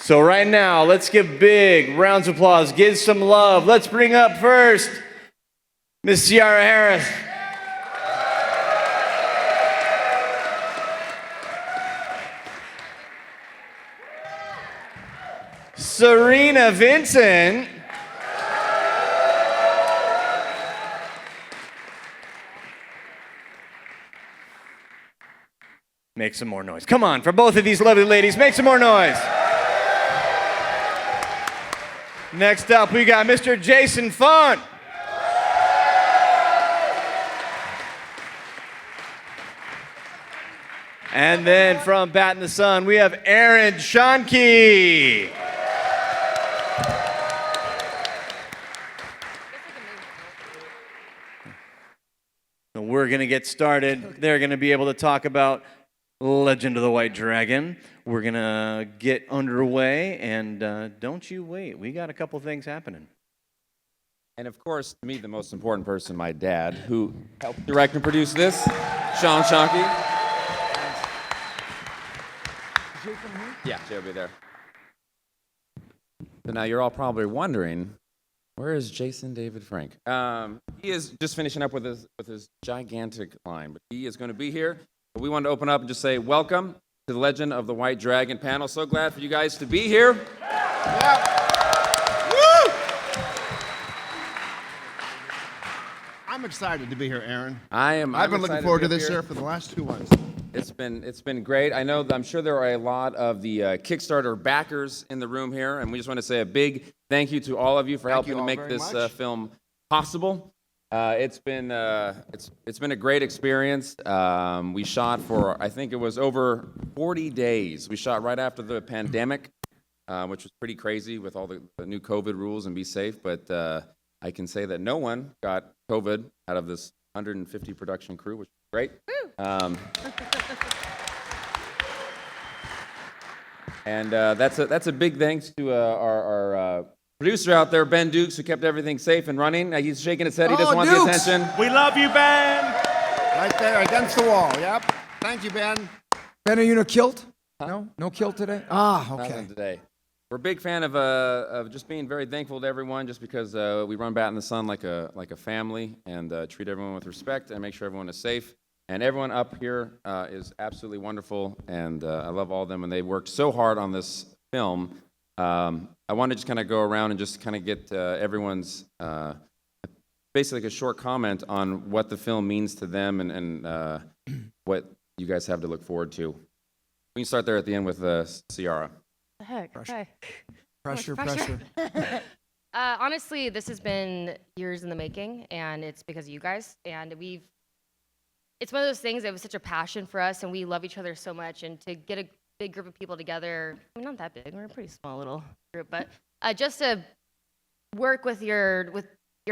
So right now, let's give big rounds of applause, give some love. Let's bring up first Miss Ciara Harris. Serena Vincent. Make some more noise. Come on, for both of these lovely ladies, make some more noise. Next up, we got Mr. Jason Font. And then from Bat in the Sun, we have Aaron Schoenke. So we're going to get started. They're going to be able to talk about Legend of the White Dragon. We're going to get underway, and don't you wait. We got a couple things happening. And of course, to me, the most important person, my dad, who helped direct and produce this, Sean Schoenke. Yeah, Jay will be there. So now you're all probably wondering, where is Jason David Frank? He is just finishing up with his gigantic line, but he is going to be here. But we wanted to open up and just say welcome to the Legend of the White Dragon panel. So glad for you guys to be here. Yeah. Woo! I'm excited to be here, Aaron. I've been looking forward to this here for the last 2 months. It's been great. I'm sure there are a lot of the Kickstarter backers in the room here, and we just want to say a big thank you to all of you for helping to make this film possible. It's been a great experience. We shot for, I think it was over 40 days. We shot right after the pandemic, which was pretty crazy with all the new COVID rules and be safe. But I can say that no one got COVID out of this 150 production crew, which is great. And that's a big thanks to our producer out there, Ben Dukes, who kept everything safe and running. He's shaking his head. He doesn't want the attention. We love you, Ben. Right there against the wall. Yep. Thank you, Ben. Ben, are you in a kilt? Huh? No kilt today? Ah, okay. Nothing today. We're a big fan of just being very thankful to everyone, just because we run Bat in the Sun like a family and treat everyone with respect and make sure everyone is safe. And everyone up here is absolutely wonderful, and I love all of them, and they worked so hard on this film. I want to just kind of go around and just kind of get everyone's basically a short comment on what the film means to them and what you guys have to look forward to. We can start there at the end with Ciara. The heck? Pressure. Okay. Pressure. Honestly, this has been years in the making, and it's because of you guys. And it's one of those things that was such a passion for us, and we love each other so much. And to get a big group of people together, I mean, not that big, we're a pretty small little group, but just to work with your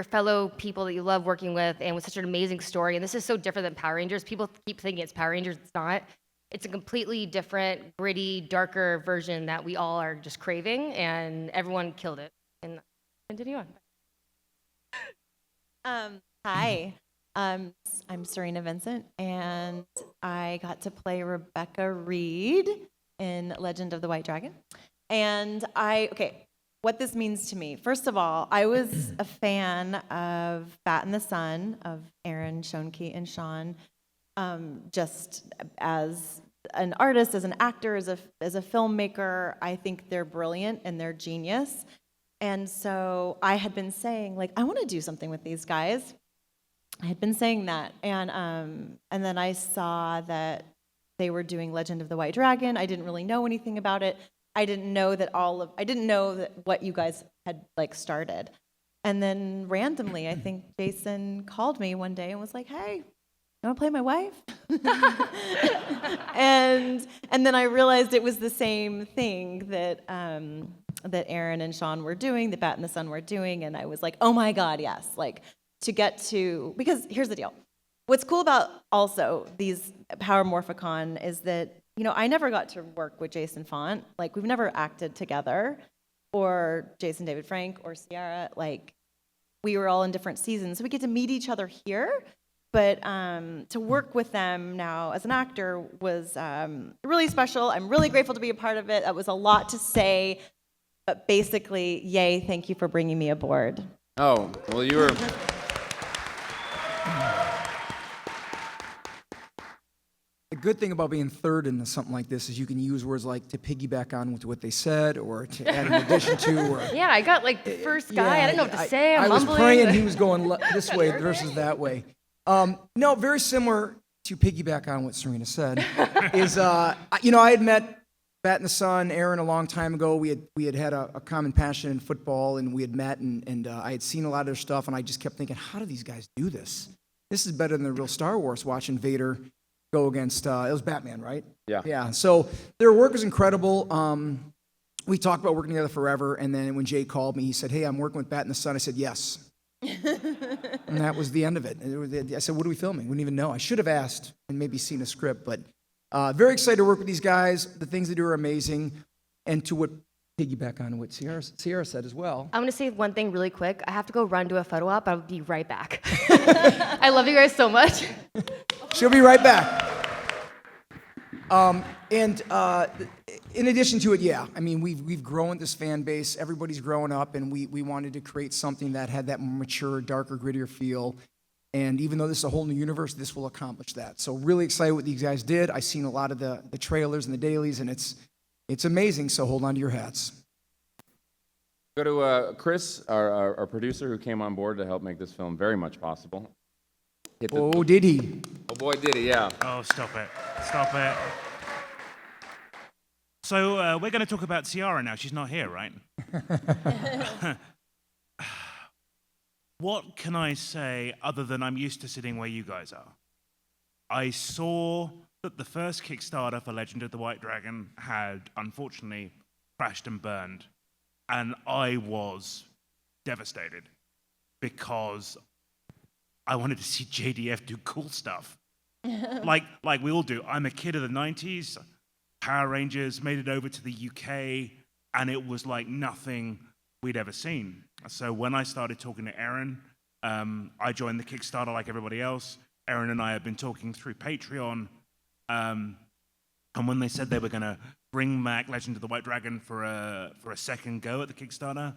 fellow people that you love working with, and with such an amazing story. And this is so different than Power Rangers. People keep thinking it's Power Rangers. It's not. It's a completely different, gritty, darker version that we all are just craving, and everyone killed it. And continue on. Hi, I'm Serena Vincent, and I got to play Rebecca Reed in Legend of the White Dragon. And what this means to me. First of all, I was a fan of Bat in the Sun, of Aaron Schoenke and Sean, just as an artist, as an actor, as a filmmaker. I think they're brilliant and they're genius. And so I had been saying, like, I want to do something with these guys. I had been saying that, and then I saw that they were doing Legend of the White Dragon. I didn't really know anything about it. I didn't know that what you guys had like started. And then randomly, I think Jason called me one day and was like, "Hey, you want to play my wife?" and then I realized it was the same thing that Aaron and Sean were doing, that Bat in the Sun were doing, and I was like, "Oh my God, yes!" Like, because here's the deal. What's cool about also these Power Morphicon is that, you know, I never got to work with Jason Font. Like, we've never acted together, or Jason David Frank or Ciara. Like, we were all in different seasons, so we get to meet each other here. but to work with them now as an actor was really special. I'm really grateful to be a part of it. That was a lot to say, but basically, yay, thank you for bringing me aboard. Oh, well, you were. The good thing about being third into something like this is you can use words like to piggyback on with what they said or to add in addition to. Or, Yeah, I got like the first guy. I didn't know what to say. I'm I was mumbling. praying he was going this way versus that way. No, very similar to piggyback on what Serena said. Is I had met Bat and the Sun, Aaron, a long time ago. We had a common passion in football, and we had met, and I had seen a lot of their stuff, and I just kept thinking, how do these guys do this? This is better than the real Star Wars. Watching Vader go against it was Batman, right? Yeah. Yeah. So their work was incredible. We talked about working together forever, and then when Jay called me, he said, "Hey, I'm working with Bat and the Sun." I said, "Yes." And that was the end of it. I said, "What are we filming?" We didn't even know. I should have asked and maybe seen a script, but very excited to work with these guys. The things they do are amazing, and to piggyback on what Sierra said as well. I'm gonna say one thing really quick. I have to go run to a photo op. I'll be right back. I love you guys so much. She'll be right back. In addition to it, yeah, I mean, we've grown this fan base. Everybody's growing up, and we wanted to create something that had that more mature, darker, grittier feel. And even though this is a whole new universe, this will accomplish that. So really excited what these guys did. I've seen a lot of the trailers and the dailies, and it's amazing. So hold on to your hats. Go to Chris, our producer, who came on board to help make this film very much possible. Oh, did he? Oh boy, did he, yeah. Oh, stop it. Stop it. So we're going to talk about Ciara now. She's not here, right? What can I say other than I'm used to sitting where you guys are? I saw that the first Kickstarter for Legend of the White Dragon had unfortunately crashed and burned. And I was devastated because I wanted to see JDF do cool stuff. like we all do. I'm a kid of the 90s. Power Rangers made it over to the UK, and it was like nothing we'd ever seen. So when I started talking to Aaron, I joined the Kickstarter like everybody else. Aaron and I have been talking through Patreon. And when they said they were going to bring back Legend of the White Dragon for a second go at the Kickstarter,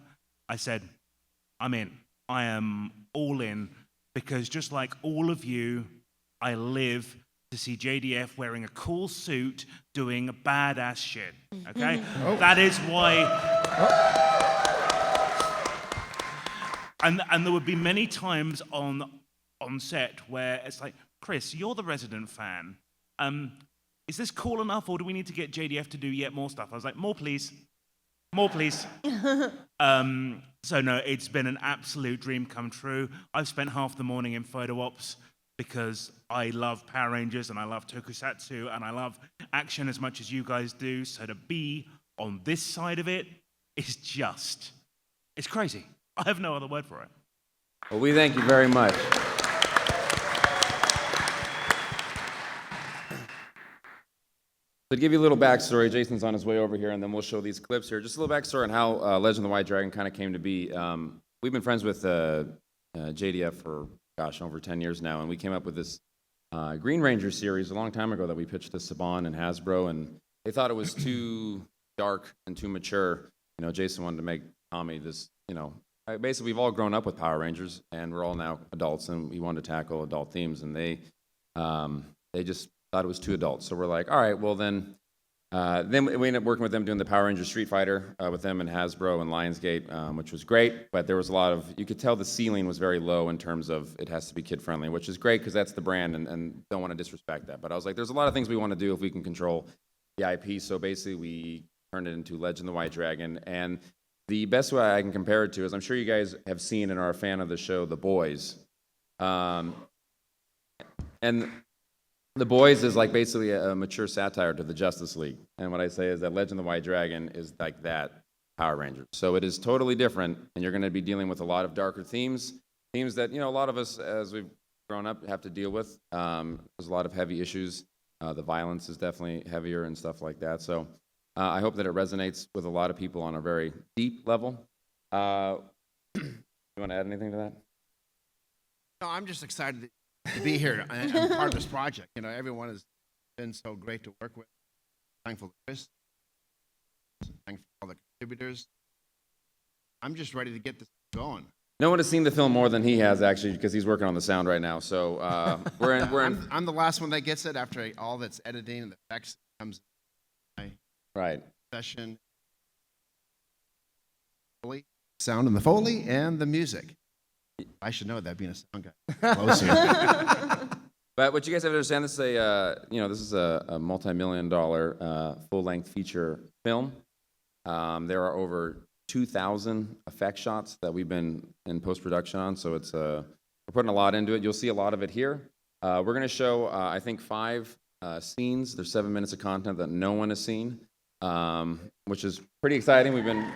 I said, I'm in. I am all in. Because just like all of you, I live to see JDF wearing a cool suit doing badass shit, okay? That is why... And there would be many times on set where it's like, Chris, you're the resident fan. Is this cool enough, or do we need to get JDF to do yet more stuff? I was like, more please. More please. So no, it's been an absolute dream come true. I've spent half the morning in photo ops because I love Power Rangers and I love tokusatsu and I love action as much as you guys do. So to be on this side of it is just, it's crazy. I have no other word for it. Well, we thank you very much. To give you a little backstory, Jason's on his way over here, and then we'll show these clips here. Just a little backstory on how Legend of the White Dragon kind of came to be. We've been friends with JDF for, over 10 years now, and we came up with this Green Ranger series a long time ago that we pitched to Saban and Hasbro, and they thought it was too dark and too mature. You know, Jason wanted to make Tommy this, basically we've all grown up with Power Rangers, and we're all now adults, and we wanted to tackle adult themes, and they just thought it was too adult. So we're like, all right, well then we ended up working with them doing the Power Rangers Street Fighter with them and Hasbro and Lionsgate, which was great, but there was a lot of, you could tell the ceiling was very low in terms of it has to be kid-friendly, which is great because that's the brand and don't want to disrespect that. But I was like, there's a lot of things we want to do if we can control the IP. So basically we turned it into Legend of the White Dragon. And the best way I can compare it to is, I'm sure you guys have seen and are a fan of the show The Boys. And The Boys is like basically a mature satire to the Justice League. And what I say is that Legend of the White Dragon is like that Power Rangers. So it is totally different, and you're going to be dealing with a lot of darker themes that, a lot of us as we've grown up have to deal with. There's a lot of heavy issues. The violence is definitely heavier and stuff like that. So I hope that it resonates with a lot of people on a very deep level. You want to add anything to that? No, I'm just excited that to be here and part of this project. You know, everyone has been so great to work with. Thankful to Chris. Thankful for all the contributors. I'm just ready to get this going. No one has seen the film more than he has, actually, because he's working on the sound right now. So we're in. I'm the last one that gets it after all that's editing and the effects comes in my Right. session. Sound and the Foley and the music. I should know that being a sound guy. Close here. But what you guys have to understand, this is this is a multi-million-dollar full-length feature film. There are over 2,000 effect shots that we've been in post-production on, so it's we're putting a lot into it. You'll see a lot of it here. We're going to show, I think, 5 scenes. There's 7 minutes of content that no one has seen, which is pretty exciting. We've been.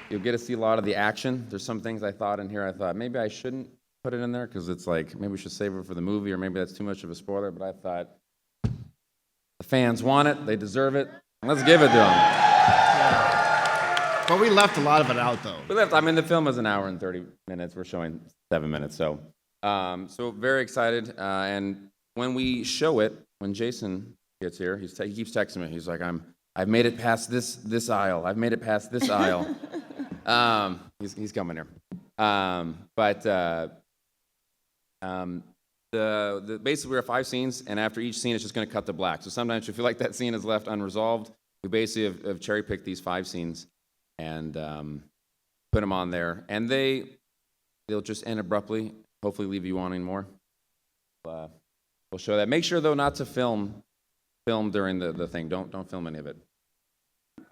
You'll get to see a lot of the action. There's some things I thought in here, I thought maybe I shouldn't put it in there because it's like maybe we should save it for the movie or maybe that's too much of a spoiler, but I thought the fans want it, they deserve it, let's give it to them. But we left a lot of it out, though. The film is an hour and 30 minutes. We're showing 7 minutes, so very excited. And when we show it, when Jason gets here, he keeps texting me. He's like, I've made it past this aisle. I've made it past this aisle. He's coming here. Basically, we have 5 scenes, and after each scene, it's just going to cut to black. So sometimes you feel like that scene is left unresolved. We basically have cherry-picked these 5 scenes and put them on there. And they'll just end abruptly, hopefully leave you wanting more. We'll show that. Make sure, though, not to film during the thing. Don't film any of it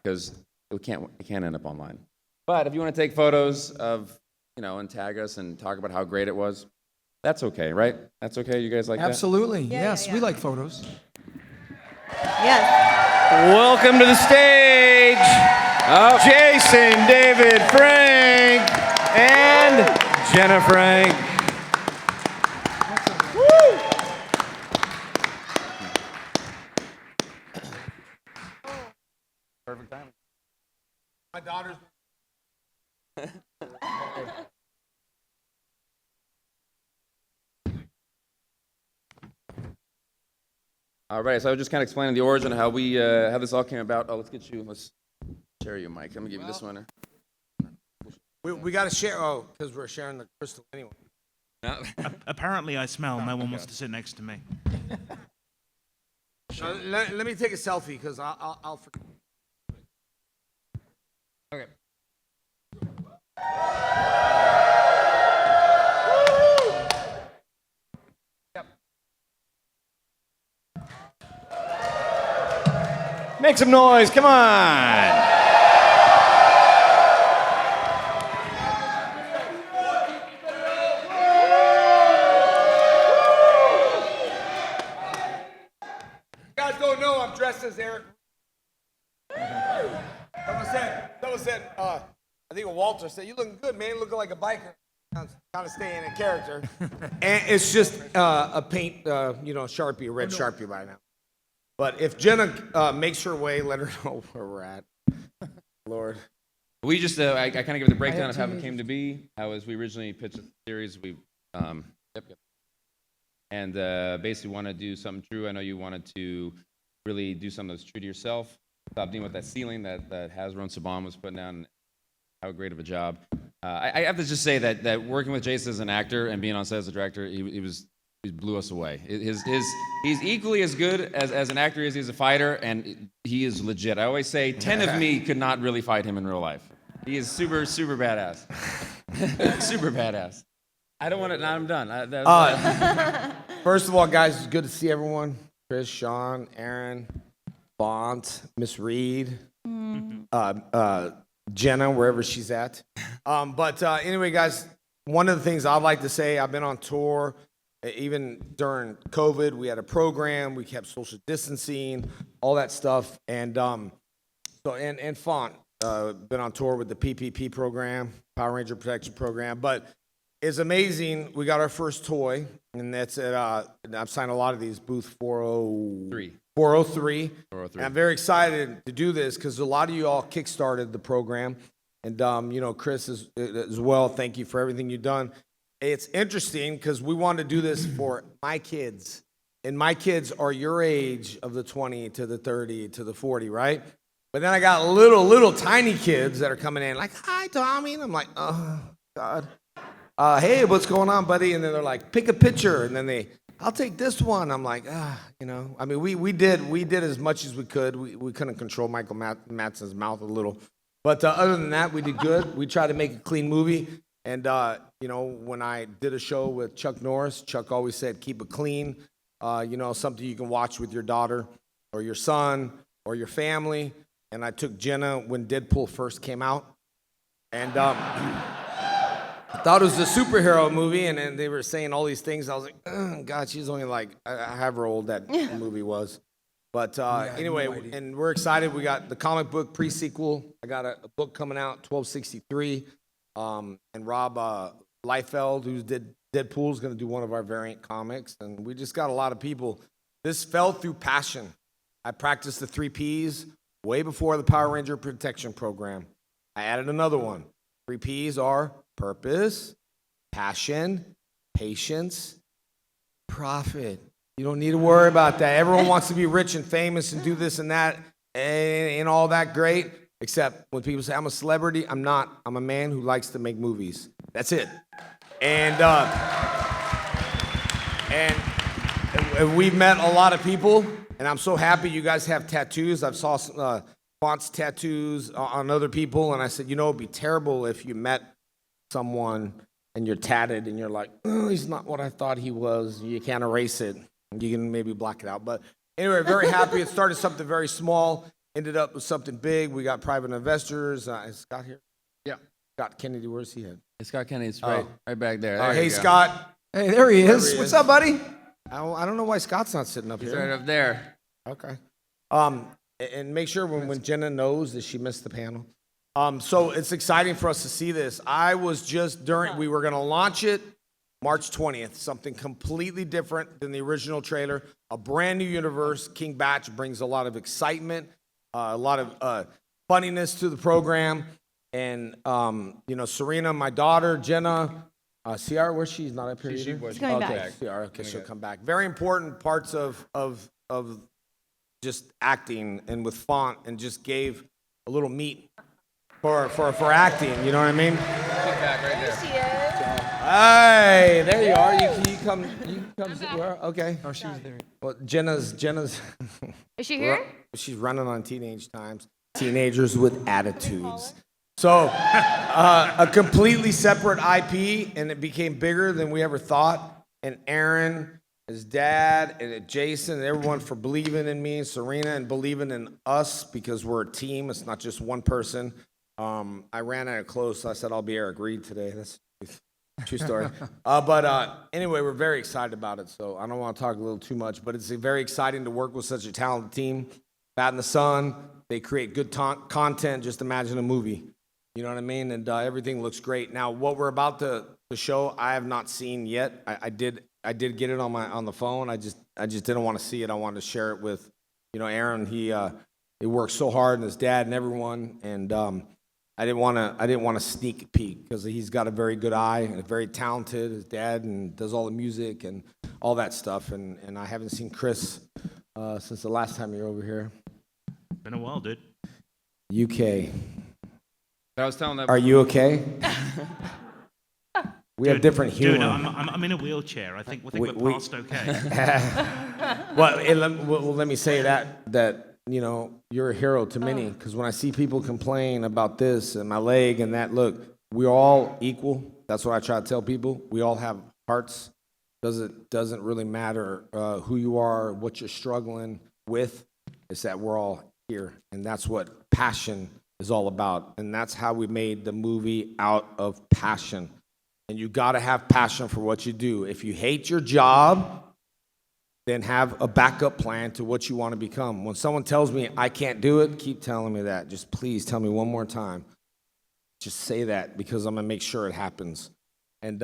because it can't end up online. But if you want to take photos of, and tag us and talk about how great it was, that's okay, right? That's okay? You guys like that? Absolutely. Yeah, Yes, yeah. we like photos. Yes. Welcome to the stage, Jason, David, Frank, and Jenna Frank. Perfect timing. My daughter's. All right, so I was just kind of explaining the origin of how how this all came about. Oh, let's share you, Mike. I'm gonna give you this one. We got to share. Oh, because we're sharing the crystal anyway. No. Apparently, I smell. No one wants to sit next to me. Let me take a selfie because I'll forget. Okay. Make some noise, come on. You guys don't know I'm dressed as Eric. Someone said, I think Walter said, "You looking good, man. You looking like a biker." Kind of staying in character. And it's just a paint, Sharpie, a red Sharpie by now. But if Jenna makes her way, let her know where we're at. Lord. We just, I kind of give the breakdown of how it came to be. How as we originally pitched the series, we, and basically want to do something true. I know you wanted to really do something that's true to yourself. Stop dealing with that ceiling that Hasbro Saban was putting down. How great of a job. I have to just say that working with Jason as an actor and being on set as a director, he blew us away. He's equally as good as an actor as he is a fighter, and he is legit. I always say 10 of me could not really fight him in real life. He is super, super badass. Super badass. I don't want to, now I'm done. First of all, guys, it's good to see everyone. Chris, Sean, Aaron, Bont, Miss Reed, Jenna, wherever she's at. But anyway, guys, one of the things I'd like to say, I've been on tour. Even during COVID, we had a program. We kept social distancing, all that stuff. And and Font, been on tour with the PPP program, Power Ranger Protection Program. But It's amazing. We got our first toy, and that's at, I've signed a lot of these, booth 403. 403. 403. And I'm very excited to do this because a lot of you all kickstarted the program. And, Chris as well, thank you for everything you've done. It's interesting because we want to do this for my kids. And my kids are your age of the 20 to the 30 to the 40, right? But then I got little tiny kids that are coming in like, hi, Tommy. And I'm like, oh, God. Hey, what's going on, buddy? And then they're like, pick a picture. And then I'll take this one. I'm like, I mean, we did as much as we could. We couldn't control Michael Madsen's mouth a little. But other than that, we did good. We tried to make a clean movie. And, when I did a show with Chuck Norris, Chuck always said, keep it clean. Something you can watch with your daughter or your son or your family. And I took Jenna when Deadpool first came out. And I thought it was a superhero movie. And then they were saying all these things. I was like, oh, God, she's only like however old that movie was. But anyway, and we're excited. We got the comic book pre-sequel. I got a book coming out, 1263. And Rob Liefeld, who did Deadpool, is going to do one of our variant comics. And we just got a lot of people. This fell through passion. I practiced the 3 Ps way before the Power Ranger Protection Program. I added another one. 3 Ps are purpose, passion, patience, profit. You don't need to worry about that. Everyone wants to be rich and famous and do this and that and all that great, except when people say, I'm a celebrity, I'm not. I'm a man who likes to make movies. That's it. And we've met a lot of people, and I'm so happy you guys have tattoos. I've saw fonts tattoos on other people, and I said, it'd be terrible if you met someone and you're tatted and you're like, oh, he's not what I thought he was. You can't erase it. You can maybe block it out. But anyway, very happy. It started something very small, ended up with something big. We got private investors. Is Scott here? Yeah. Scott Kennedy, where's he at? Scott Kennedy's right back there. Hey, you Scott. Hey, there he is. What's up, buddy? I don't know why Scott's not sitting up He's here. right up there. Okay. And make sure when Jenna knows that she missed the panel. So it's exciting for us to see this. I was just we were going to launch it March 20th, something completely different than the original trailer, a brand new universe. King Batch brings a lot of excitement, a lot of funniness to the program. And, Serena, my daughter, Jenna, Ciara, where's she? She's not up here either? She's coming back. Ciara, okay, she'll come back. Very important parts of just acting and with font, and just gave a little meat for acting, you know what I mean? She's back right there. She is. Hey, there you are. You come sit where? Okay. Oh, she was there. Well, Jenna's Is she here? she's running on teenagers with attitudes. So, a completely separate IP, and it became bigger than we ever thought. And Aaron, his dad, and Jason, and everyone for believing in me, Serena, and believing in us, because we're a team. It's not just one person. I ran out of clothes, so I said I'll be Eric Reed today. That's a true story. But anyway, we're very excited about it. So I don't want to talk a little too much, but it's very exciting to work with such a talented team. Bat in the Sun, they create good content. Just imagine a movie. You know what I mean? And everything looks great. Now, what we're about to show, I have not seen yet. I did get it on the phone. I just didn't want to see it. I wanted to share it with, Aaron. He worked so hard, and his dad and everyone. And I didn't want to sneak peek, because he's got a very good eye and very talented. His dad, and does all the music and all that stuff. And I haven't seen Chris since the last time you were over here. Been a while, dude. UK. I was telling that. Are you okay? We have different humor. Dude, I'm in a wheelchair. I think we're past okay. Well, let me say that you're a hero to many, because when I see people complain about this and my leg and that, look, we're all equal. That's what I try to tell people. We all have hearts. Doesn't really matter who you are, what you're struggling with. It's that we're all here, and that's what passion is all about. And that's how we made the movie out of passion. And you got to have passion for what you do. If you hate your job, then have a backup plan to what you want to become. When someone tells me I can't do it, keep telling me that. Just please tell me one more time. Just say that, because I'm going to make sure it happens. And,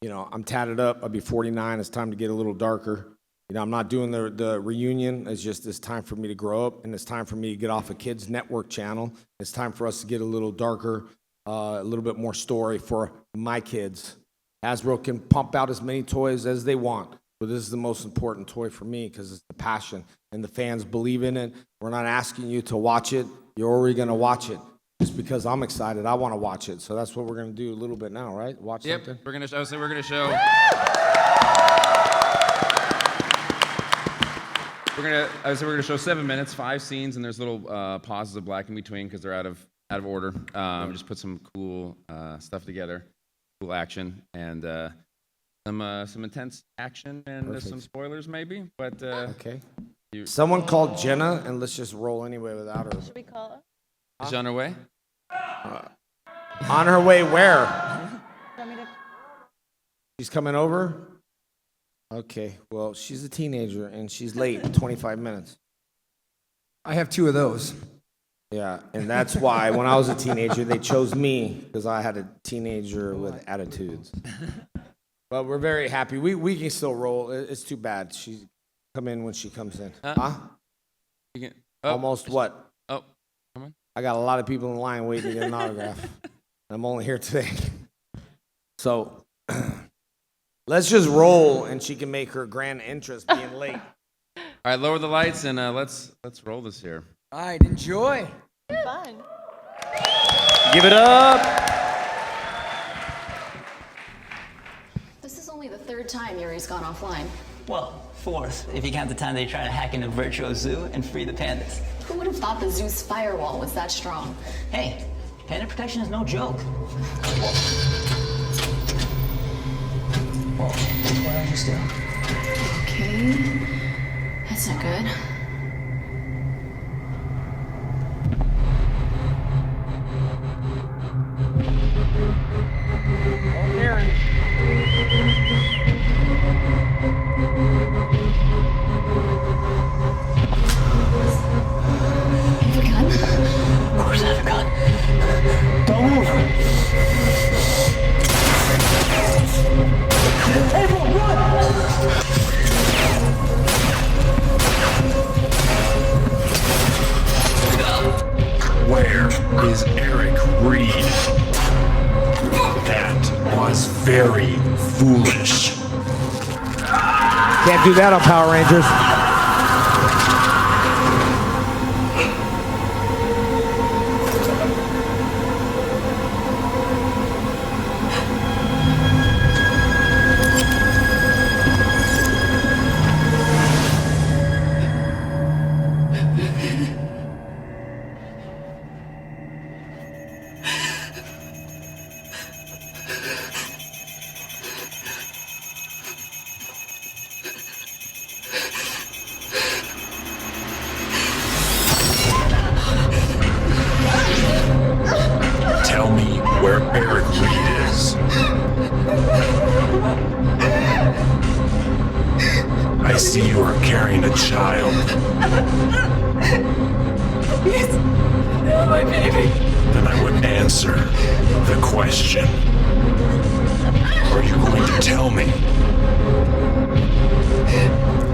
you know, I'm tatted up. I'll be 49. It's time to get a little darker. You know, I'm not doing the reunion. It's time for me to grow up, and it's time for me to get off a kids network channel. It's time for us to get a little darker, a little bit more story for my kids. Hasbro can pump out as many toys as they want, but this is the most important toy for me because it's the passion, and the fans believe in it. We're not asking you to watch it. You're already going to watch it. Just because I'm excited, I want to watch it. So that's what we're going to do a little bit now, right? Watch something? We're gonna show. We're gonna show 7 minutes, 5 scenes, and there's little pauses of black in between because they're out of order. Just put some cool stuff together, cool action, and some intense action, and there's some spoilers maybe. But Okay. Someone called Jenna, and let's just roll anyway without her. Should we call her? is she on her way? On her way where? Want me to- She's coming over? Okay, well, she's a teenager, and she's late 25 minutes. I have 2 of those. Yeah, and that's why when I was a teenager, they chose me because I had a teenager with attitudes. But we're very happy. We can still roll. It's too bad. She come in when she comes in. Huh? You can, Almost what? Oh, come on. I got a lot of people in line waiting to get an autograph. I'm only here today. So let's just roll, and she can make her grand entrance being late. All right, lower the lights, and let's roll this here. All right, enjoy. Fun. Give it up. This is only the 3rd time Yuri's gone offline. Well, 4th, if you count the time they try to hack into Virtual Zoo and free the pandas. Who would have thought the zoo's firewall was that strong? Hey, panda protection is no joke. Whoa, what are you still? Okay, that's not good. Have a gun? Of course I have a gun. Don't move. Everyone, run! Where is Eric Reed? That was very foolish. Can't do that on Power Rangers. Tell me where Eric Reed is. I see you are carrying a child. Yes. My baby. Then I would answer the question. Are you going to tell me?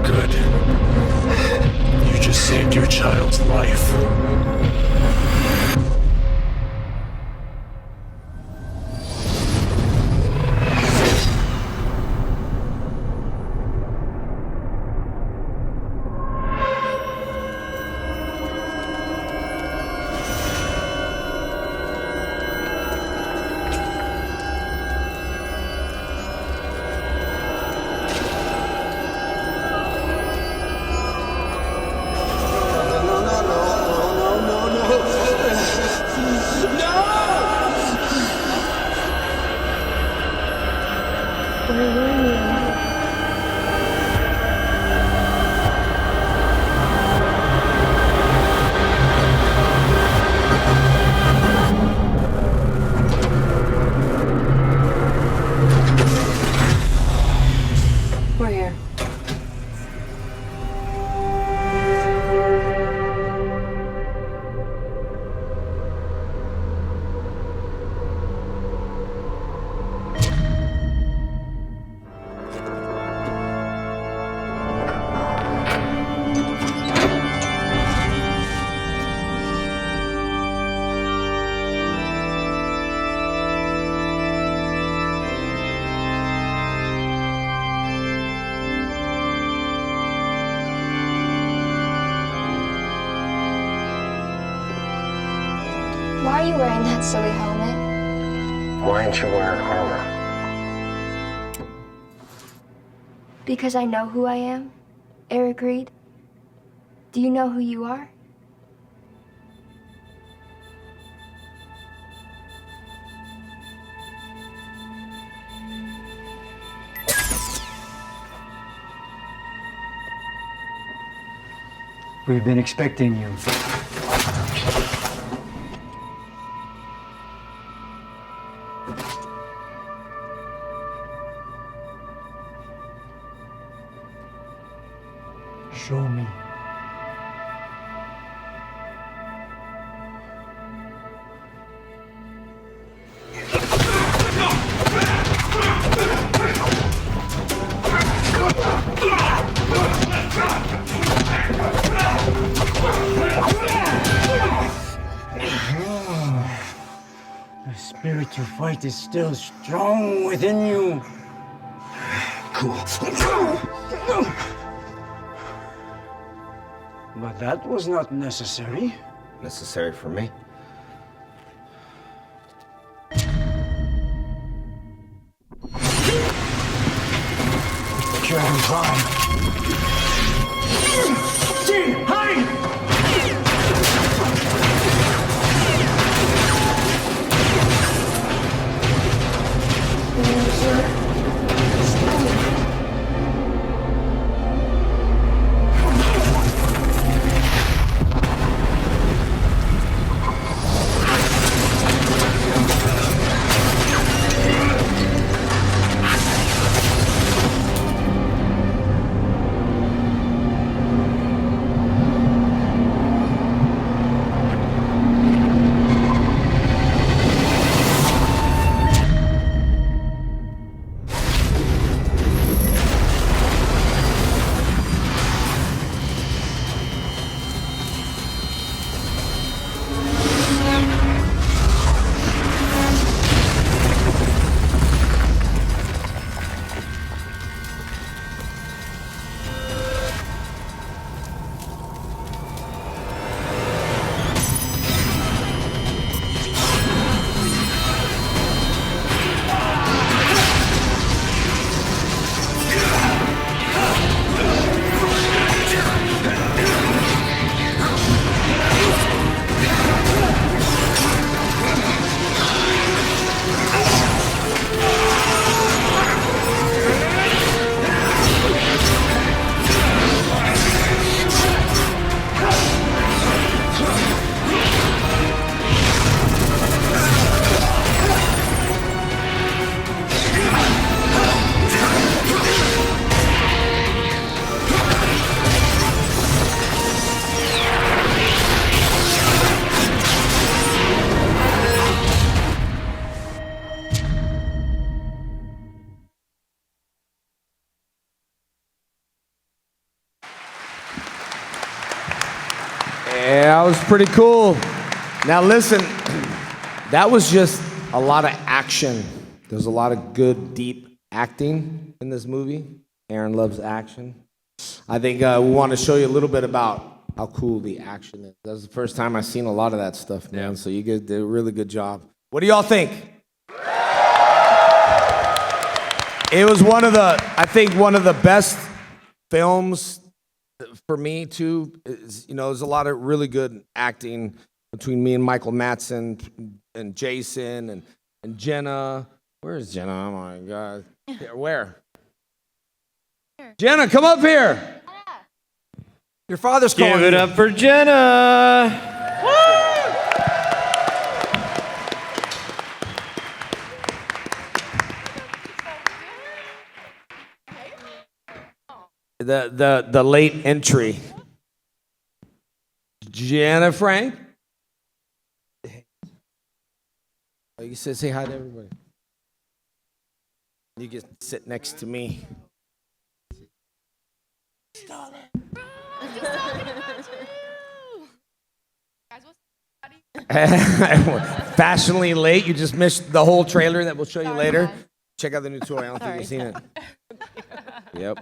Good. You just saved your child's life. are you wearing that silly helmet? Why aren't you wearing armor? Because I know who I am, Eric Reed. Do you know who you are? We've been expecting you. Show me. The spirit to fight is still strong within you. Cool. But that was not necessary. Necessary for me. Dragon Prime. Jin, hide! Yeah, that was pretty cool. Now listen, that was just a lot of action. There's a lot of good, deep acting in this movie. Aaron loves action. I think we want to show you a little bit about how cool the action is. That's the first time I've seen a lot of that stuff, man. So you guys did a really good job. What do y'all think? It was one of the best films for me too. There's a lot of really good acting between me and Michael Madsen and Jason and Jenna. Where is Jenna? Oh my God. Yeah, where? Jenna, come up here. Your father's calling Give it you. up for Jenna. The late entry. Jenna Frank. Oh, you said say hi to everybody. You can sit next to me. Fashionably late. You just missed the whole trailer that we'll show you later. Check out the new toy. I don't think you've seen it. Yep.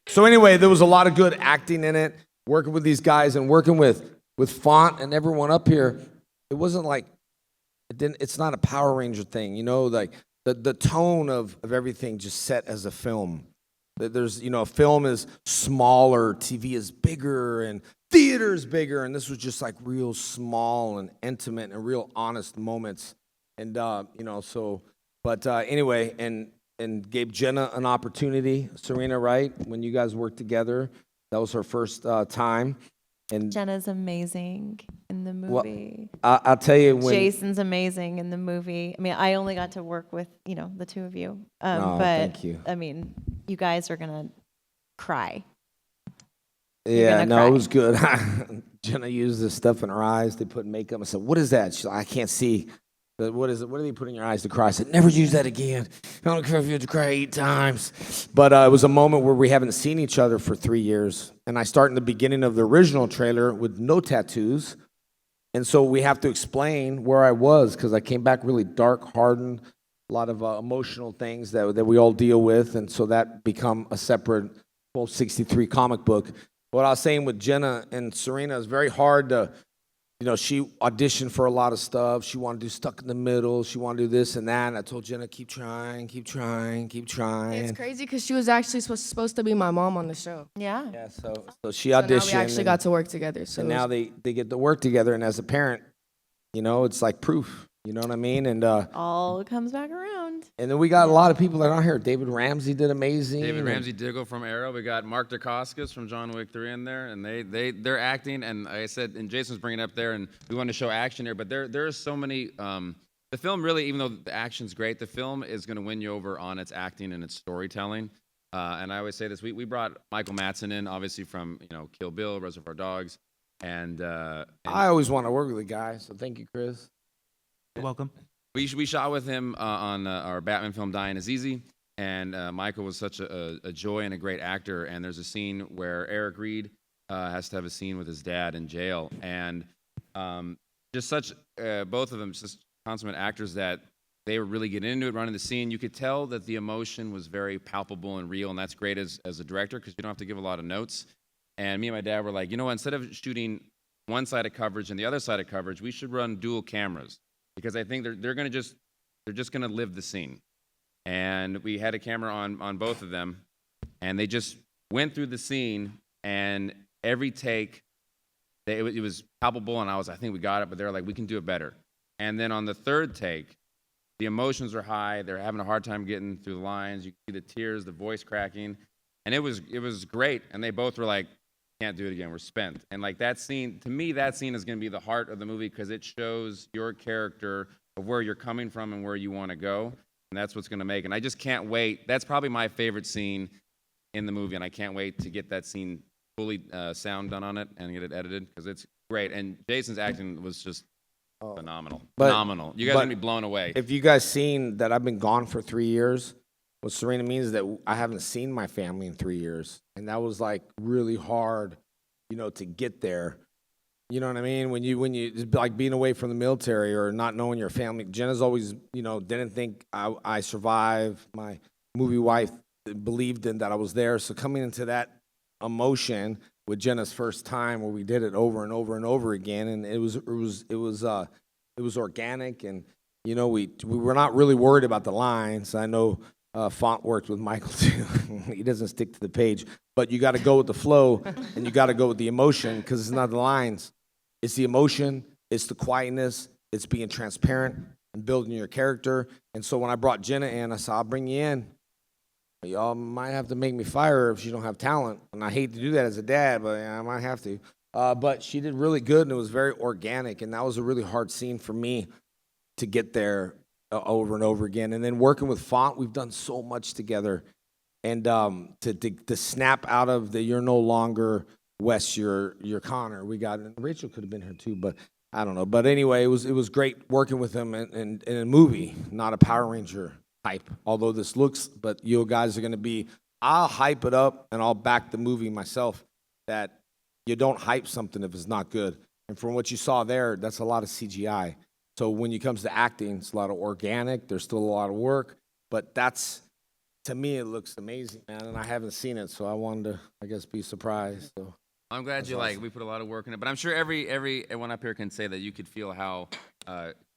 So anyway, there was a lot of good acting in it. Working with these guys and working with Font and everyone up here. It wasn't like it's not a Power Ranger thing, you know, like the tone of everything just set as a film. There's, you know, a film is smaller, TV is bigger, and theater is bigger, and this was just like real small and intimate and real honest moments. And, you know, so, but anyway, and gave Jenna an opportunity, Serena, right? When you guys worked together, that was her first time. And Jenna's amazing in the movie. I'll tell you when. Jason's amazing in the movie. I mean, I only got to work with, you know, the two of you. But thank you. I mean, you guys are gonna cry. Yeah, gonna no, cry. it was good. Jenna used this stuff in her eyes. They put makeup. I said, "What is that?" She's like, "I can't see." But what is it? What do they put in your eyes to cry? I said, "Never use that again. I don't care if you have to cry 8 times." But it was a moment where we haven't seen each other for 3 years. And I start in the beginning of the original trailer with no tattoos. And so we have to explain where I was because I came back really dark, hardened, a lot of emotional things that we all deal with. And so that become a separate 1263 comic book. What I was saying with Jenna and Serena is very hard to, you know, she auditioned for a lot of stuff. She wanted to do Stuck in the Middle. She wanted to do this and that. And I told Jenna, keep trying, keep trying, keep trying. It's crazy because she was actually supposed to be my mom on the show. Yeah. Yeah, so she So auditioned. now we actually got to work together. So and it now was- they get to work together. And as a parent, you know, it's like proof. You know what I mean? And All comes back around. then we got a lot of people that aren't here. David Ramsey did amazing. David Ramsey Diggle from Arrow. We got Mark Dacascos from John Wick 3 in there, and they're acting. And like I said, and Jason was bringing it up there, and we want to show action here. But there are so many. The film really, even though the action's great, the film is going to win you over on its acting and its storytelling. And I always say this: we brought Michael Madsen in, obviously from Kill Bill, Reservoir Dogs, and I always want to work with the guy, so thank you, Chris. You're welcome. We shot with him on our Batman film Dying is Easy, and Michael was such a joy and a great actor. And there's a scene where Eric Reed has to have a scene with his dad in jail, and just such both of them just consummate actors that they were really getting into it, running the scene. You could tell that the emotion was very palpable and real, and that's great as a director because you don't have to give a lot of notes. And me and my dad were like, instead of shooting one side of coverage and the other side of coverage, we should run dual cameras. Because I think they're just gonna live the scene, and we had a camera on both of them, and they just went through the scene, and every take, it was palpable, and I think we got it, but they're like, we can do it better. And then on the third take, the emotions are high, they're having a hard time getting through the lines. You can see the tears, the voice cracking, and it was great. And they both were like, can't do it again, we're spent. And like that scene, to me, that scene is going to be the heart of the movie because it shows your character of where you're coming from and where you want to go. And that's what's going to make. And I just can't wait. That's probably my favorite scene in the movie. And I can't wait to get that scene fully sound done on it and get it edited because it's great. And Jason's acting was just phenomenal. Phenomenal. You guys are going to be blown away. If you guys seen that I've been gone for 3 years, what Serena means is that I haven't seen my family in 3 years. And that was like really hard, to get there. You know what I mean? When you it's like being away from the military or not knowing your family. Jenna's always, didn't think I survived. My movie wife believed in that I was there. So coming into that emotion with Jenna's first time where we did it over and over and over again, and it was organic, and we were not really worried about the lines. I know Font worked with Michael too. He doesn't stick to the page, but you got to go with the flow and you got to go with the emotion because it's not the lines. It's the emotion, it's the quietness, it's being transparent and building your character. And so when I brought Jenna in, I said, I'll bring you in. Y'all might have to make me fire her if she don't have talent. And I hate to do that as a dad, but I might have to. But she did really good, and it was very organic. And that was a really hard scene for me to get there over and over again. And then working with Font, we've done so much together. And to snap out of the you're no longer Wes, you're Connor. We got, and Rachel could have been here too, but I don't know. But anyway, it was great working with him in a movie, not a Power Ranger hype. Although this looks, but you guys are going to be, I'll hype it up and I'll back the movie myself that you don't hype something if it's not good. And from what you saw there, that's a lot of CGI. So when it comes to acting, it's a lot of organic. There's still a lot of work, but to me, it looks amazing, man. And I haven't seen it, so I wanted to, I guess, be surprised. So I'm glad you like. We put a lot of work in it, but I'm sure everyone up here can say that you could feel how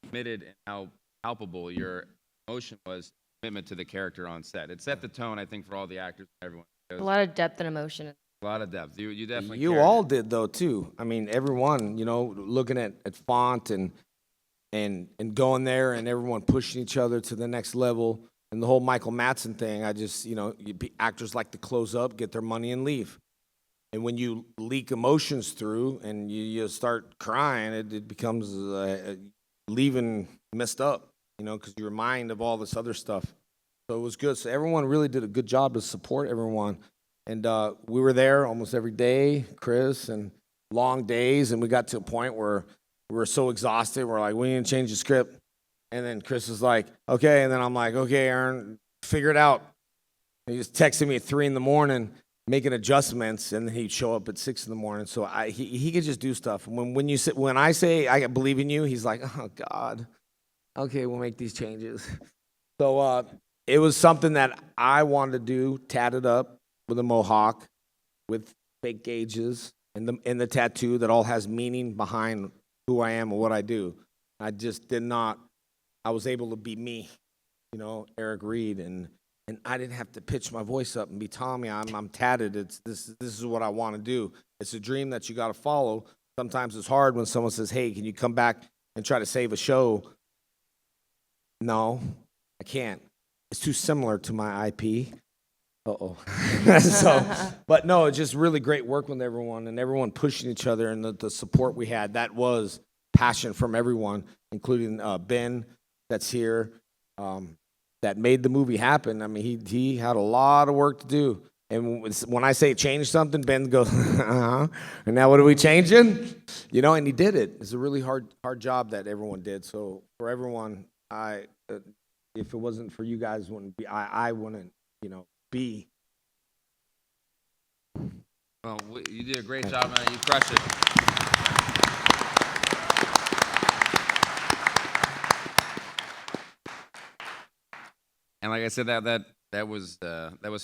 committed and how palpable your emotion was, commitment to the character on set. It set the tone, I think, for all the actors and everyone. A lot of depth and emotion. A lot of depth. You definitely. You carried all it. did though too. I mean, everyone, looking at font and going there and everyone pushing each other to the next level. And the whole Michael Madsen thing, actors like to close up, get their money, and leave. And when you leak emotions through and you start crying, it becomes leaving messed up, because you remind of all this other stuff. So it was good. So everyone really did a good job to support everyone. And we were there almost every day, Chris, and long days. And we got to a point where we were so exhausted. We're like, we need to change the script. And then Chris was like, okay. And then I'm like, okay, Aaron, figure it out. And he just texted me at 3 a.m, making adjustments, and then he'd show up at 6 a.m. So he could just do stuff. When I say I believe in you, he's like, oh God, okay, we'll make these changes. So it was something that I wanted to do, tatted up with a mohawk, with fake gauges, and the tattoo that all has meaning behind who I am and what I do. I just did not. I was able to be me, Eric Reed, and I didn't have to pitch my voice up and be Tommy. I'm tatted. This is what I want to do. It's a dream that you got to follow. Sometimes it's hard when someone says, "Hey, can you come back and try to save a show?" No, I can't. It's too similar to my IP. But no, it's just really great work with everyone and everyone pushing each other, and the support we had. That was passion from everyone, including Ben, that's here, that made the movie happen. I mean, he had a lot of work to do. And when I say change something, Ben goes, and now what are we changing? And he did it. It's a really hard job that everyone did. So for everyone, if it wasn't for you guys, I wouldn't, be. Well, you did a great job, man. You crushed it. And like I said, that was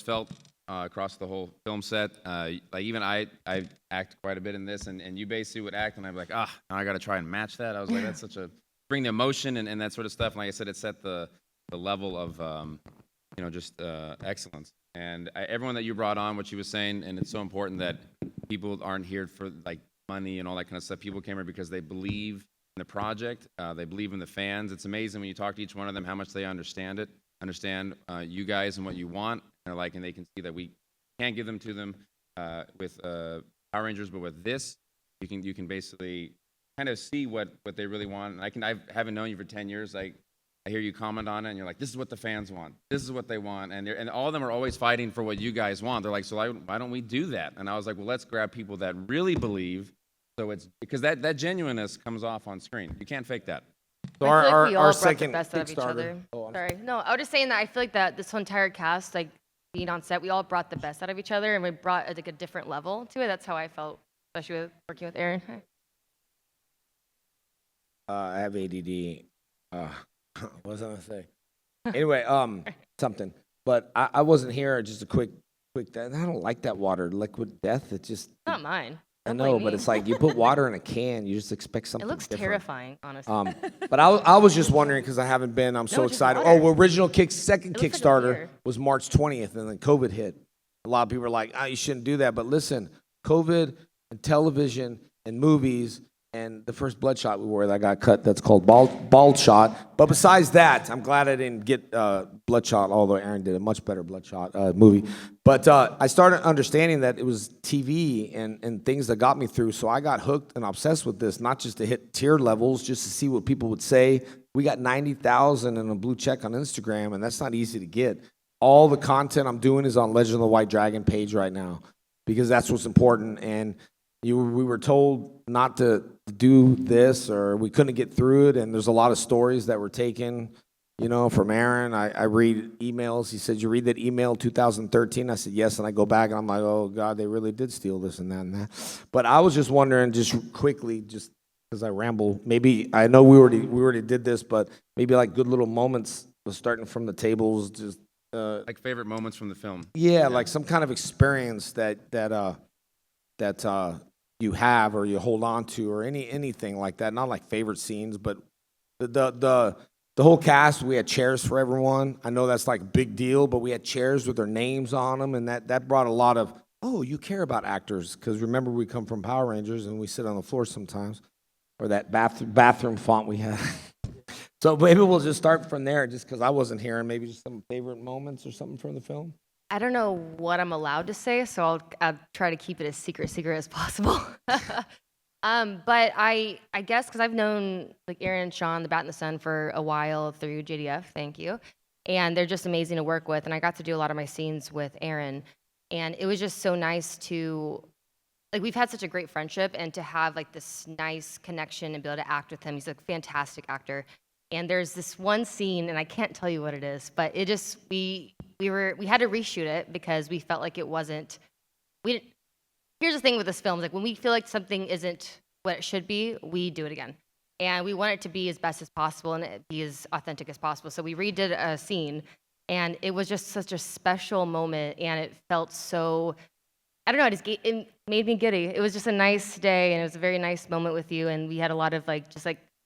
felt across the whole film set. Like even I act quite a bit in this, and you basically would act, and I'd be like, now I got to try and match that. I was like, that's bring the emotion and that sort of stuff. And like I said, it set the level of just excellence. And everyone that you brought on, what you were saying, and it's so important that people aren't here for like money and all that kind of stuff. People came here because they believe in the project. They believe in the fans. It's amazing when you talk to each one of them how much they understand you guys and what you want. And and they can see that we can't give them to them with Power Rangers, but with this, you can basically kind of see what they really want. And I haven't known you for 10 years. I hear you comment on it, and you're like, this is what the fans want. This is what they want. And all of them are always fighting for what you guys want. They're like, so why don't we do that? And I was like, well, let's grab people that really believe. So it's because that genuineness comes off on screen. You can't fake that. So I feel like we all our brought second the best out of each Kickstarter. other. Oh, Sorry. No, I was just saying that I feel like that this whole entire cast, like being on set, we all brought the best out of each other, and we brought like a different level to it. That's how I felt, especially with working with Aaron. I have ADD. What was I gonna say? Anyway, something. But I wasn't here. Just a quick. I don't like that water. Liquid death. It just. Not mine. I Don't know, blame but me. it's like you put water in a can. You just expect something. It looks different. terrifying, honestly. But I was just wondering because I haven't been. I'm so it's just excited. water. Oh, original second It looks like a Kickstarter beer. was March 20th, and then COVID hit. A lot of people are like, you shouldn't do that. But listen, COVID and television and movies and the first Bloodshot we wore that got cut, that's called Bald Shot. But besides that, I'm glad I didn't get Bloodshot, although Aaron did a much better Bloodshot movie. But I started understanding that it was TV and things that got me through. So I got hooked and obsessed with this, not just to hit tier levels, just to see what people would say. We got 90,000 and a blue check on Instagram, and that's not easy to get. All the content I'm doing is on Legend of the White Dragon page right now because that's what's important. And we were told not to do this, or we couldn't get through it, and there's a lot of stories that were taken, from Aaron. I read emails. He said, you read that email 2013? I said, yes, and I go back, and I'm like, oh, God, they really did steal this and that and that. But I was just wondering, just quickly, just because I ramble, maybe, I know we already did this, but maybe like good little moments starting from the tables, just... like favorite moments from the film. Yeah, like some kind of experience that that you have or you hold on to or anything like that. Not like favorite scenes, but the whole cast. We had chairs for everyone. I know that's like a big deal, but we had chairs with their names on them, and that brought a lot of, oh, you care about actors, because remember we come from Power Rangers and we sit on the floor sometimes, or that bathroom font we had. So maybe we'll just start from there, just because I wasn't here, and maybe just some favorite moments or something from the film. I don't know what I'm allowed to say, so I'll try to keep it as secret as possible. But I guess because I've known like Aaron and Sean, the Bat and the Sun, for a while through JDF. Thank you, and they're just amazing to work with. And I got to do a lot of my scenes with Aaron, and it was just so nice to, like, we've had such a great friendship, and to have like this nice connection and be able to act with him. He's a fantastic actor. And there's this one scene, and I can't tell you what it is, but it just we had to reshoot it because we felt like it wasn't. Here's the thing with this film: like when we feel like something isn't what it should be, we do it again, and we want it to be as best as possible and it be as authentic as possible. So we redid a scene, and it was just such a special moment, and it felt so. I don't know. It made me giddy. It was just a nice day, and it was a very nice moment with you, and we had a lot of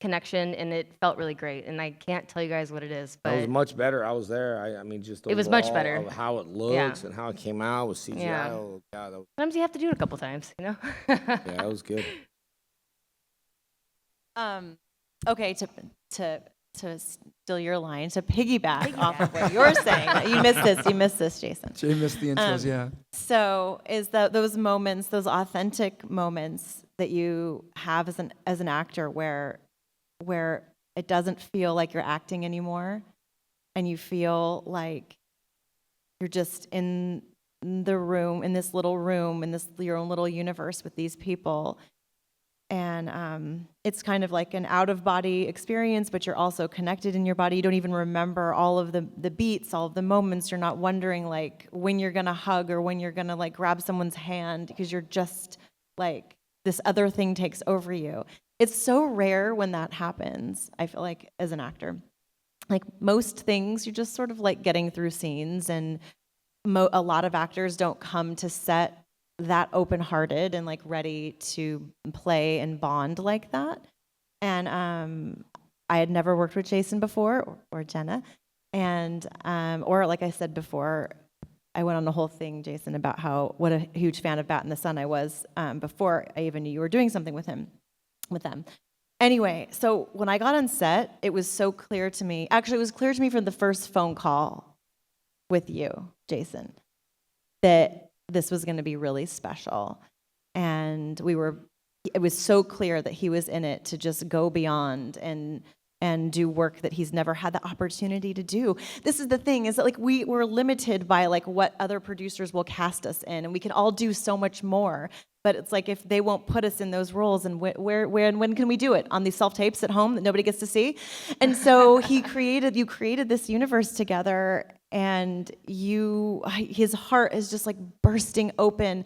connection, and it felt really great. And I can't tell you guys what it is, but It was much better. I was there. I mean, just it was much overall better. of how it looks and how it came out with CGI. Yeah. Oh, God, that was, Sometimes you have to do it a couple times, you know? yeah, that was good. Okay, to steal your line, to piggyback off of what you're saying. You missed this, Jason. Jay missed the intros, yeah. So is those moments, those authentic moments that you have as an actor where it doesn't feel like you're acting anymore, and you feel like you're just in the room, in this little room, in this your own little universe with these people. And it's kind of like an out-of-body experience, but you're also connected in your body. You don't even remember all of the beats, all of the moments. You're not wondering like when you're gonna hug or when you're gonna like grab someone's hand, because you're just like this other thing takes over you. It's so rare when that happens, I feel like, as an actor. Like most things, you're just sort of like getting through scenes, and a lot of actors don't come to set that open-hearted and like ready to play and bond like that. And I had never worked with Jason before, or Jenna, and or like I said before, I went on the whole thing, Jason, about what a huge fan of Bat and the Sun I was before I even knew you were doing something with them. Anyway, so when I got on set, it was so clear to me. Actually, it was clear to me from the first phone call with you, Jason, that this was going to be really special. And it was so clear that he was in it to just go beyond and do work that he's never had the opportunity to do. This is the thing, is that like we're limited by like what other producers will cast us in, and we can all do so much more. But it's like, if they won't put us in those roles, and where and when can we do it? On these self-tapes at home that nobody gets to see? And so you created this universe together, and his heart is just like bursting open,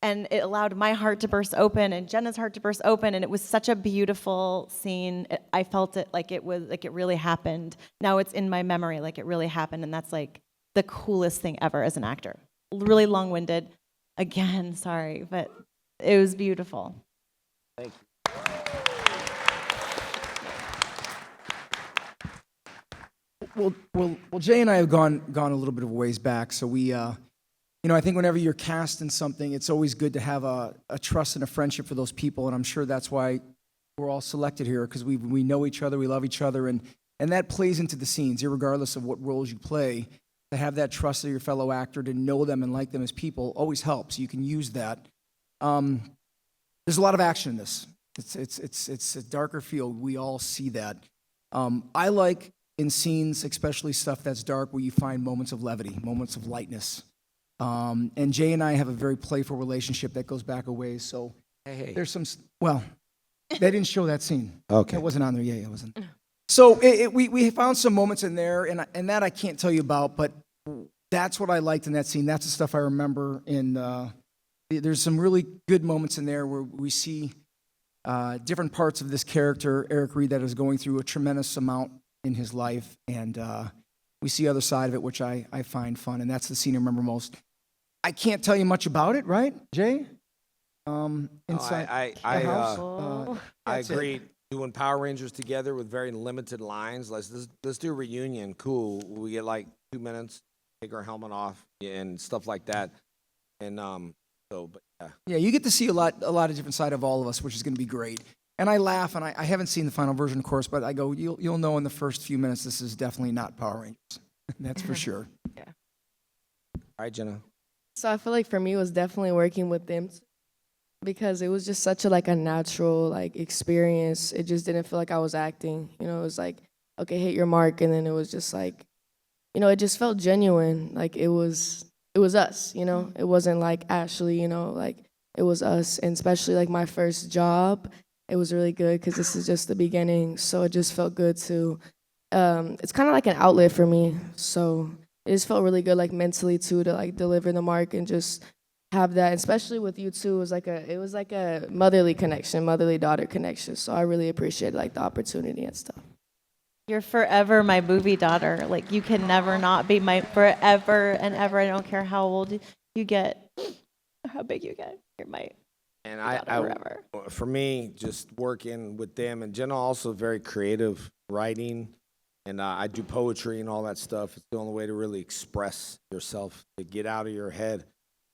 and it allowed my heart to burst open and Jenna's heart to burst open, and it was such a beautiful scene. I felt it like it really happened. Now it's in my memory like it really happened, and that's like the coolest thing ever as an actor. Really long-winded. Again, sorry, but it was beautiful. Thank you. Well, Jay and I have gone a little bit of a ways back, so we, I think whenever you're cast in something, it's always good to have a trust and a friendship for those people, and I'm sure that's why we're all selected here, because we know each other, we love each other, and that plays into the scenes, irregardless of what roles you play. To have that trust of your fellow actor, to know them and like them as people, always helps. You can use that. There's a lot of action in this. It's a darker field. We all see that. I like in scenes, especially stuff that's dark, where you find moments of levity, moments of lightness. And Jay and I have a very playful relationship that goes back a ways. So there's some. Well, they didn't show that scene. Okay, it wasn't on there. Yeah, it wasn't. So we found some moments in there, and that I can't tell you about, but that's what I liked in that scene. That's the stuff I remember. There's some really good moments in there where we see different parts of this character, Eric Reed, that is going through a tremendous amount in his life, and we see the other side of it, which I find fun, and that's the scene I remember most. I can't tell you much about it, right, Jay? Inside I the house. I That's it. agree. Doing Power Rangers together with very limited lines. Let's do a reunion. Cool. We get like 2 minutes, take our helmet off, and stuff like that. And but yeah. Yeah, you get to see a lot of different side of all of us, which is going to be great. And I laugh, and I haven't seen the final version, of course, but I go, you'll know in the first few minutes this is definitely not Power Rangers. That's for sure. All right, Jenna. So I feel like for me it was definitely working with them because it was just such a natural experience. It just didn't feel like I was acting. You know, it was like, okay, hit your mark, and then it was just like, you know, it just felt genuine. Like it was us, you know. It wasn't like Ashley, you know, like it was us. And especially like my first job, it was really good because this is just the beginning. So it just felt good to, it's kind of like an outlet for me. So it just felt really good, like mentally too, to like deliver the mark and just have that, especially with you too. It was like a motherly connection, motherly daughter connection. So I really appreciated like the opportunity and stuff. You're forever my movie daughter. Like, you can never not be my forever and ever. I don't care how old you get, how big you get. You're my And daughter forever. for me, just working with them, and Jenna also very creative writing, and I do poetry and all that stuff. It's the only way to really express yourself, to get out of your head.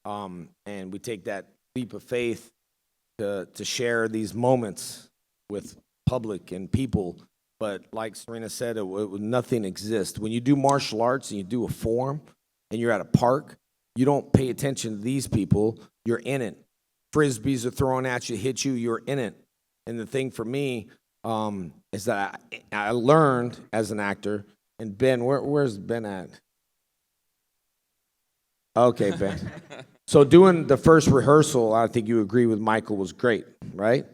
And we take that leap of faith to share these moments with public and people. But like Serena said, nothing exists. When you do martial arts and you do a form and you're at a park, you don't pay attention to these people. You're in it. Frisbees are thrown at you, hit you, you're in it. And the thing for me is that I learned as an actor, and Ben, where's Ben at? Okay, Ben. So doing the first rehearsal, I think you agree with Michael, was great, right?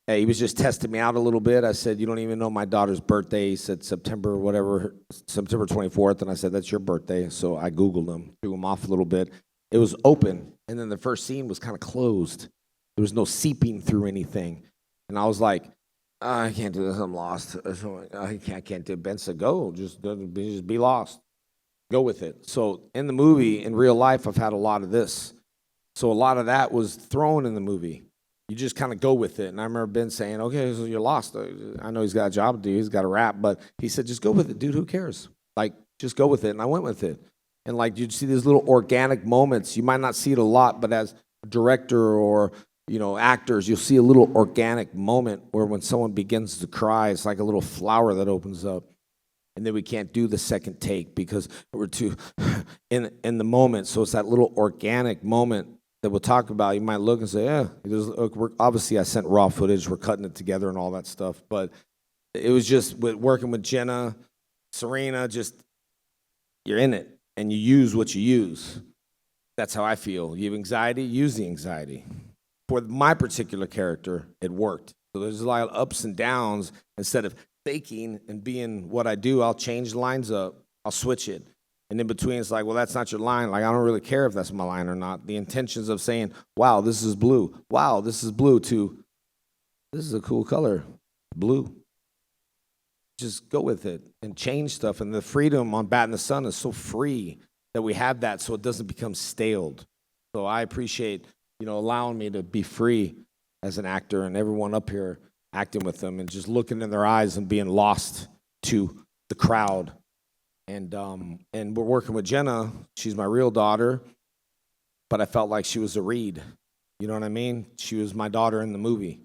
Hey, he was just testing me out a little bit. I said, you don't even know my daughter's birthday. He said September 24th. And I said, that's your birthday. So I Googled him, threw him off a little bit. It was open. And then the first scene was kind of closed. There was no seeping through anything. And I was like, I can't do this. I'm lost. I can't do it. Ben said, go. Just be lost. Go with it. So in the movie, in real life, I've had a lot of this. So a lot of that was thrown in the movie. You just kind of go with it. And I remember Ben saying, okay, so you're lost. I know he's got a job to do. He's got a rap. But he said, just go with it, dude. Who cares? Like, just go with it. And I went with it. And, like, you'd see these little organic moments. You might not see it a lot, but as a director or, you know, actors, you'll see a little organic moment where when someone begins to cry, it's like a little flower that opens up. And then we can't do the second take because we're too in the moment. So it's that little organic moment that we'll talk about. You might look and say, yeah, obviously I sent raw footage, we're cutting it together and all that stuff. But it was just working with Jenna, Serena, just you're in it and you use what you use. That's how I feel. You have anxiety, use the anxiety. For my particular character, it worked. So there's a lot of ups and downs. Instead of faking and being what I do, I'll change the lines up, I'll switch it. And in between, it's like, well, that's not your line. Like, I don't really care if that's my line or not. The intentions of saying, wow, this is blue. Wow, this is blue, to this is a cool color, blue. Just go with it and change stuff. And the freedom on Bat in the Sun is so free that we have that so it doesn't become staled. So I appreciate, you know, allowing me to be free as an actor and everyone up here acting with them and just looking in their eyes and being lost to the crowd. And we're working with Jenna. She's my real daughter, but I felt like she was a Reed. You know what I mean? She was my daughter in the movie.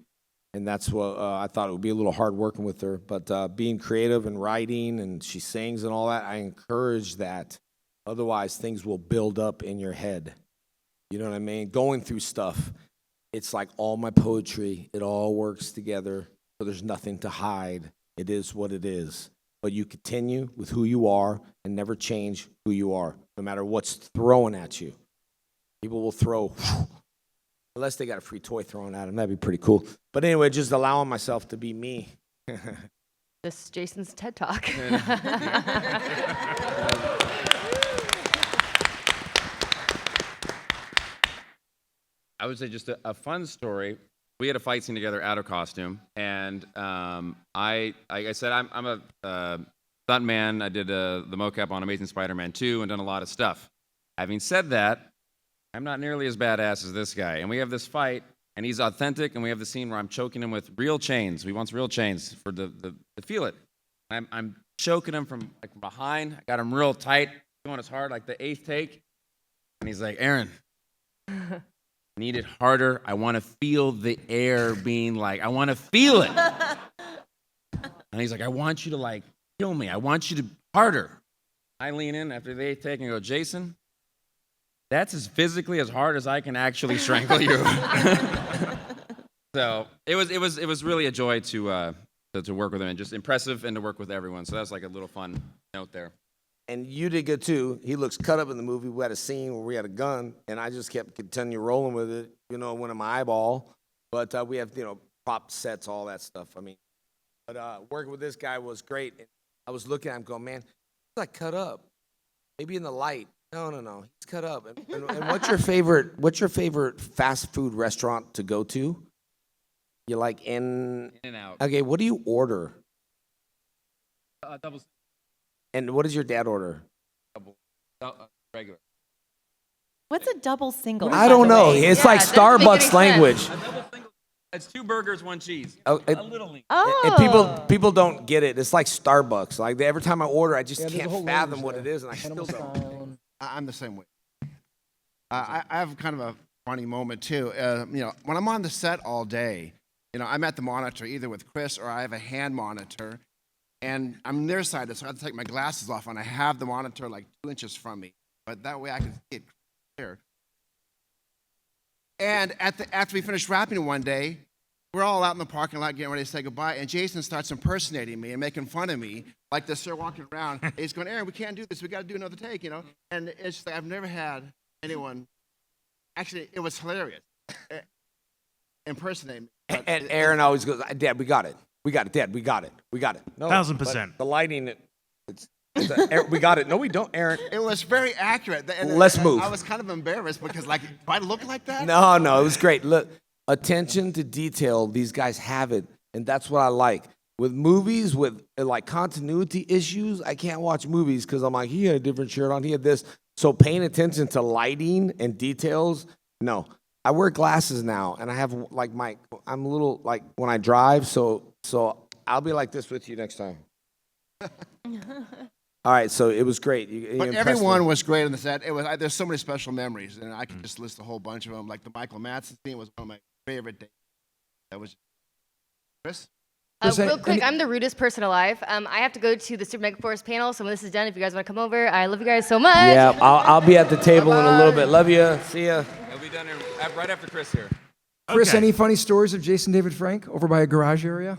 And that's what I thought it would be a little hard working with her. But being creative and writing, and she sings and all that, I encourage that. Otherwise, things will build up in your head. You know what I mean? Going through stuff, it's like all my poetry. It all works together, so there's nothing to hide. It is what it is. But you continue with who you are and never change who you are, no matter what's thrown at you. People will throw, unless they got a free toy thrown at them. That'd be pretty cool. But anyway, just allowing myself to be me. This is Jason's TED Talk. I would say just a fun story. We had a fight scene together out of costume, and like I said, I'm a stuntman. I did the mocap on Amazing Spider-Man 2 and done a lot of stuff. Having said that, I'm not nearly as badass as this guy. And we have this fight, and he's authentic, and we have the scene where I'm choking him with real chains. He wants real chains for to feel it. I'm choking him from like behind. I got him real tight, going as hard, like the 8th take. And he's like, Aaron, need it harder. I want to feel the air being like, I want to feel it. And he's like, I want you to like kill me. I want you to harder. I lean in after the 8th take and go, Jason, that's as physically as hard as I can actually strangle you. So it was really a joy to work with him, and just impressive, and to work with everyone. So that's like a little fun note there. And you did good too. He looks cut up in the movie. We had a scene where we had a gun, and I just kept continuing rolling with it. You know, it went in my eyeball. But we have, prop sets, all that stuff. I mean, but working with this guy was great. I was looking at him going, man, he's like cut up. Maybe in the light. No. He's cut up. And what's your favorite fast food restaurant to go to? You like In and Out. Okay, what do you order? Double. And what does your dad order? Regular. What's a double single? I don't know. It's like that doesn't make any Starbucks language. A double single. It's 2 burgers, 1 cheese. Oh, A little lean. And people don't get it. It's like Starbucks. Like every time I order, I just there's a can't whole fathom language what there. it is, and I still Animal don't. style. I'm the same way. I have kind of a funny moment too. When I'm on the set all day, I'm at the monitor either with Chris or I have a hand monitor, and I'm nearsighted, so I have to take my glasses off, and I have the monitor like 2 inches from me, but that way I can see it clear. And after we finished wrapping one day, we're all out in the parking lot getting ready to say goodbye, and Jason starts impersonating me and making fun of me, like this, sir, walking around. And he's going, Aaron, we can't do this. We got to do another take, And it's just like, I've never had anyone. Actually, it was hilarious. Impersonate me. And Aaron always goes, Dad, we got it. We got it, Dad. We got it. We got it. No, 1000%. but the lighting, we got it. No, we don't, Aaron. It was very accurate. And Let's move. I was kind of embarrassed because, like, do I look like that? No, it was great. Look, attention to detail. These guys have it, and that's what I like. With movies, with like continuity issues, I can't watch movies because I'm like, he had a different shirt on, he had this. So paying attention to lighting and details, no. I wear glasses now, and I have like I'm a little like when I drive, so I'll be like this with you next time. All right, so it was great. You But impressed everyone me. was great on the set. There's so many special memories, and I could just list a whole bunch of them. Like the Michael Madsen scene was one of my favorite days. That was Chris. Real quick, I'm the rudest person alive. I have to go to the Super Mega Force panel, so when this is done, if you guys want to come over, I love you guys so much. Yeah, I'll be at the table in a little bit. Love you. See ya. He'll be done here right after Chris here. Chris, Okay. any funny stories of Jason David Frank over by a garage area?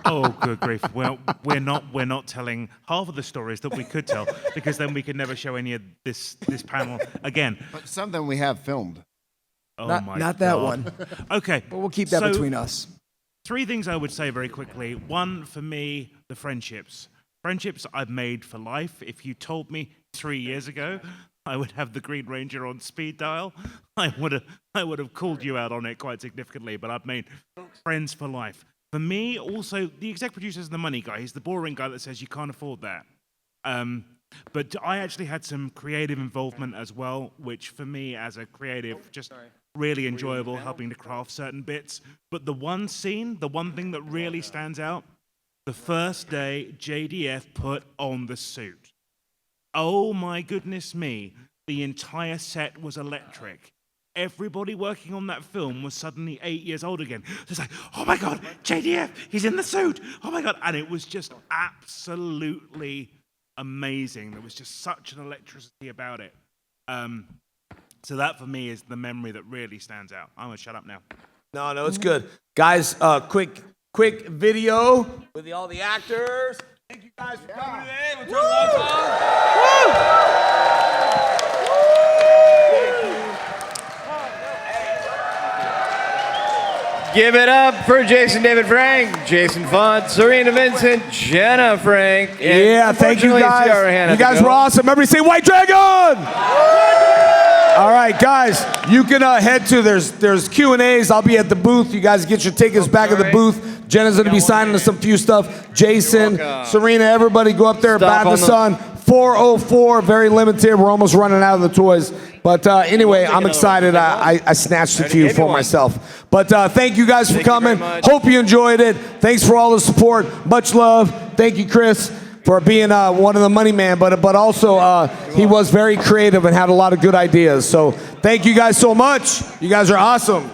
Oh, good grief. Well, we're not telling half of the stories that we could tell, because then we could never show any of this panel again. But some of them we have filmed. Oh Not- my not that God. one. Okay. But we'll keep that so, between us. 3 things I would say very quickly. One, for me, the friendships. Friendships I've made for life. If you told me 3 years ago I would have the Green Ranger on speed dial, I would have called you out on it quite significantly, but I've made friends for life. For me, also, the exec producer's the money guy. He's the boring guy that says you can't afford that. But I actually had some creative involvement as well, which for me as a creative, just really enjoyable, helping to craft certain bits. But the one scene, the one thing that really stands out, the first day JDF put on the suit. Oh my goodness me, the entire set was electric. Everybody working on that film was suddenly 8 years old again. It's like, oh my God, JDF, he's in the suit. Oh my God. And it was just absolutely amazing. There was just such an electricity about it. So that for me is the memory that really stands out. I'm gonna shut up now. No, it's good. Guys, quick video with all the actors. Thank you guys for coming today. We'll turn the lights on. Give it up for Jason David Frank, Jason Font, Serena Vincent, Jenna Frank. and Yeah, thank you unfortunately, guys. Ciara had You to guys go. were awesome. Everybody say White Dragon! All right, guys, you can head to, there's Q&As. I'll be at the booth. You guys get your tickets back at the booth. Jenna's going to be signing us some few stuff. Jason, welcome. Serena, everybody go up there, Stop Bat in the on the- Sun. 404, very limited. We're almost running out of the toys. But anyway, I'm excited. I snatched a few for myself. But thank you guys for coming. Hope you enjoyed it. Thanks for all the support. Much love. Thank you, Chris, for being one of the money man. But also, he was very creative and had a lot of good ideas. So thank you guys so much. You guys are awesome.